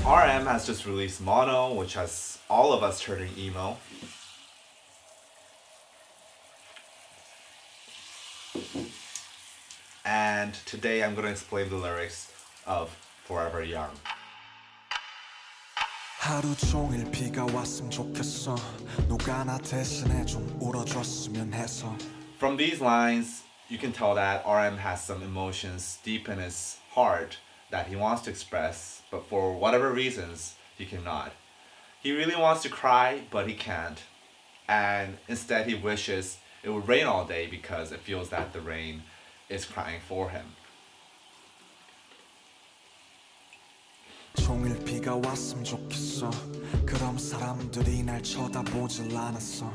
RM has just released Mono, which has all of us turning emo. And today I'm going to explain the lyrics of Forever Young. 하루 종일 비가 왔으면 좋겠어. 누가 나 대신에 좀 울어줬으면 해서. From these lines, you can tell that RM has some emotions deep in his heart that he wants to express, but for whatever reasons, he cannot. He really wants to cry, but he can't. And instead he wishes it would rain all day because it feels that the rain is crying for him. 종일 비가 왔으면 좋겠어. 그럼 사람들이 날 쳐다보질 않았어.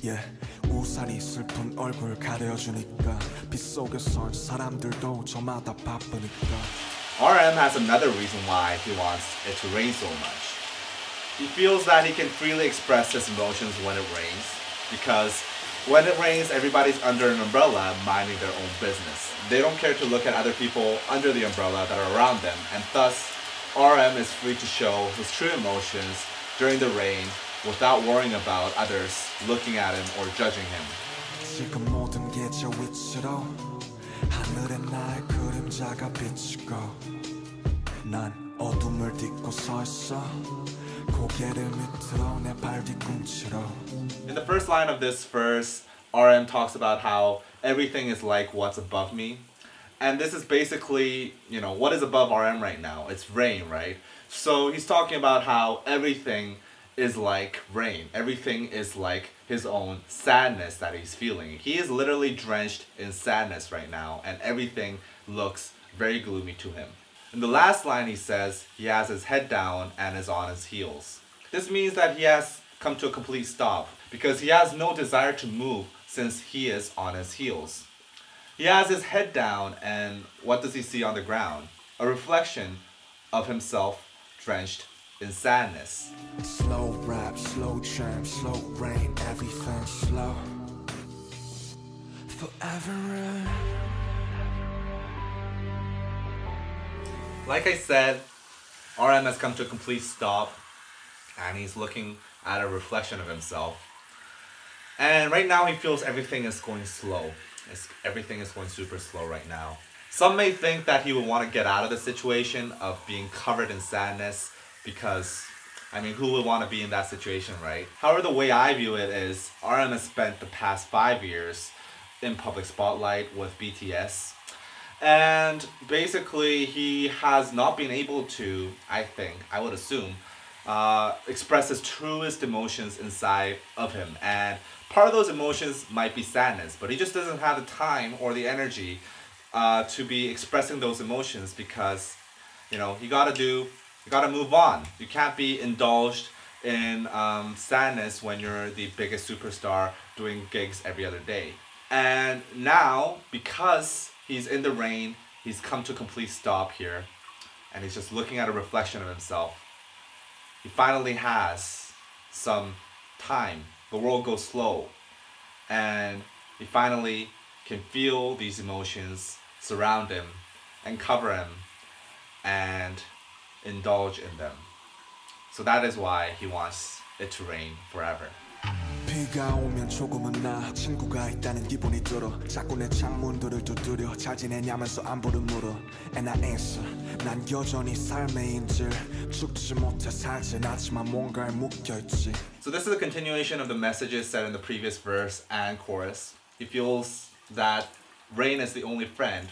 Yeah, 우산이 슬픈 얼굴 가려주니까 빗속에선 사람들도 저마다 바쁘니까. RM has another reason why he wants it to rain so much. He feels that he can freely express his emotions when it rains, because when it rains, everybody's under an umbrella minding their own business. They don't care to look at other people under the umbrella that are around them, and thus RM is free to show his true emotions during the rain without worrying about others looking at him or judging him. 지금 모든 게 저 위치로 하늘에 나의 그림자가 비치고 난 어둠을 딛고 서 있어 고개를 밑으로 내 발 뒤꿈치로. In the first line of this verse, RM talks about how everything is like what's above me. And this is basically, what is above RM right now? It's rain, right? So he's talking about how everything is like rain. Everything is like his own sadness that he's feeling. He is literally drenched in sadness right now, and everything looks very gloomy to him. In the last line he says he has his head down and is on his heels. This means that he has come to a complete stop because he has no desire to move since he is on his heels. He has his head down, and what does he see on the ground? A reflection of himself drenched in sadness. Slow rap, slow jam, slow rain, everything slow. Forever. Like I said, RM has come to a complete stop, and he's looking at a reflection of himself. And right now he feels everything is going slow. Everything is going super slow right now. Some may think that he would want to get out of the situation of being covered in sadness because, who would want to be in that situation, right? However, the way I view it is RM has spent the past 5 years in public spotlight with BTS. And basically, he has not been able to, I would assume, express his truest emotions inside of him. And part of those emotions might be sadness, but he just doesn't have the time or the energy to be expressing those emotions because, you gotta move on. You can't be indulged in sadness when you're the biggest superstar doing gigs every other day. And now, because he's in the rain, he's come to a complete stop here, and he's just looking at a reflection of himself. He finally has some time. The world goes slow, and he finally can feel these emotions surround him and cover him and indulge in them. So that is why he wants it to rain forever. 비가 오면 조금은 나 친구가 있다는 기분이 들어 자꾸 내 창문들을 두드려 잘 지내냐면서 안부를 물어 And I answer 난 여전히 삶의 인질 죽지 못해 살진 않지만 뭔가에 묶여있지. So this is a continuation of the messages said in the previous verse and chorus. He feels that rain is the only friend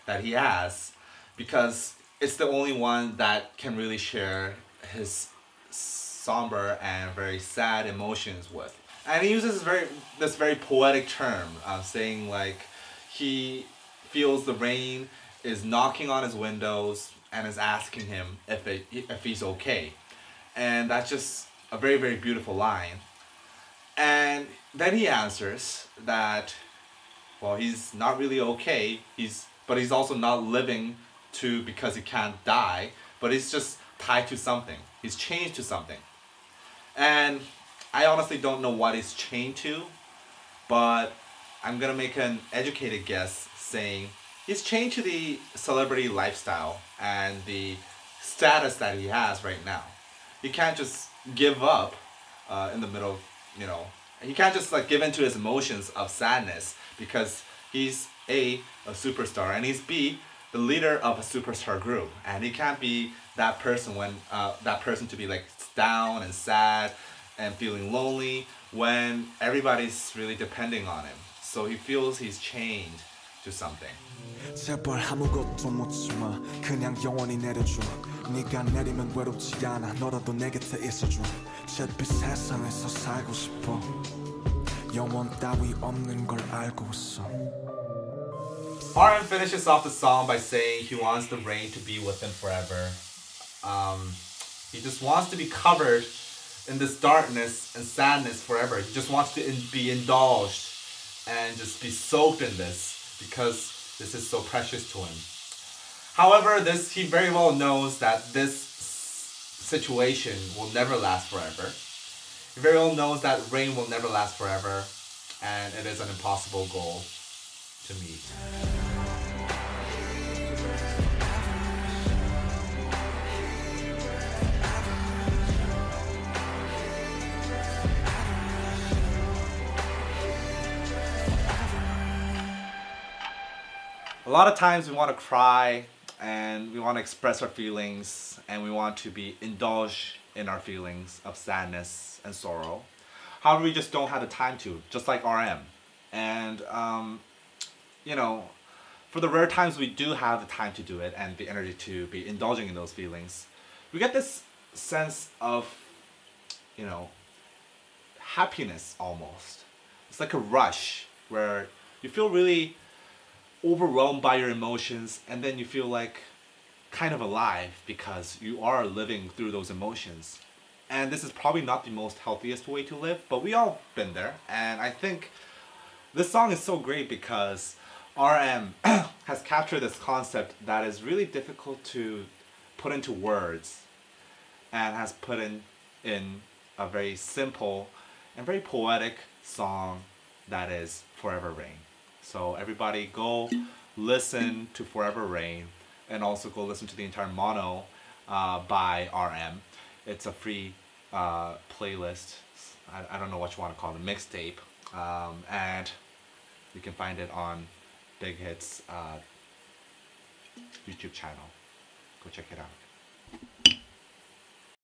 that he has because it's the only one that can really share his somber and very sad emotions with. And he uses this very poetic term, saying like he feels the rain is knocking on his windows and is asking him if he's okay. And that's just a very, very beautiful line. And then he answers that, well, he's not really okay, but he's also not living because he can't die, but he's just tied to something. He's chained to something. And I honestly don't know what he's chained to, but I'm gonna make an educated guess saying he's chained to the celebrity lifestyle and the status that he has right now. He can't just give up in the middle of, you know, he can't just like give into his emotions of sadness because he's a superstar and he's B, the leader of a superstar group, and he can't be that person when that person to be like down and sad and feeling lonely when everybody's really depending on him. So he feels he's chained to something. 제발 아무것도 묻지 마 그냥 영원히 내려줘 네가 내리면 외롭지 않아 너라도 내 곁에 있어줘 잿빛 세상에서 살고 싶어 영원 따위 없는 걸 알고 있어. RM finishes off the song by saying he wants the rain to be with him forever. He just wants to be covered in this darkness and sadness forever. He just wants to be indulged and just be soaked in this because this is so precious to him. However, he very well knows that this situation will never last forever. He very well knows that rain will never last forever, and it is an impossible goal to meet. A lot of times we want to cry and we want to express our feelings and we want to be indulged in our feelings of sadness and sorrow. However, we just don't have the time to, just like RM. And, you know, for the rare times we do have the time to do it and the energy to be indulging in those feelings, we get this sense of, you know, happiness almost. It's like a rush where you feel really overwhelmed by your emotions and then you feel like kind of alive because you are living through those emotions. And this is probably not the most healthiest way to live, but we all been there. And I think this song is so great because RM has captured this concept that is really difficult to put into words and has put in a very simple and very poetic song that is Forever Rain. So everybody go listen to Forever Rain and also go listen to the entire mono by RM. It's a free playlist. I don't know what you want to call it, mixtape. And you can find it on Big Hit's YouTube channel. Go check it out.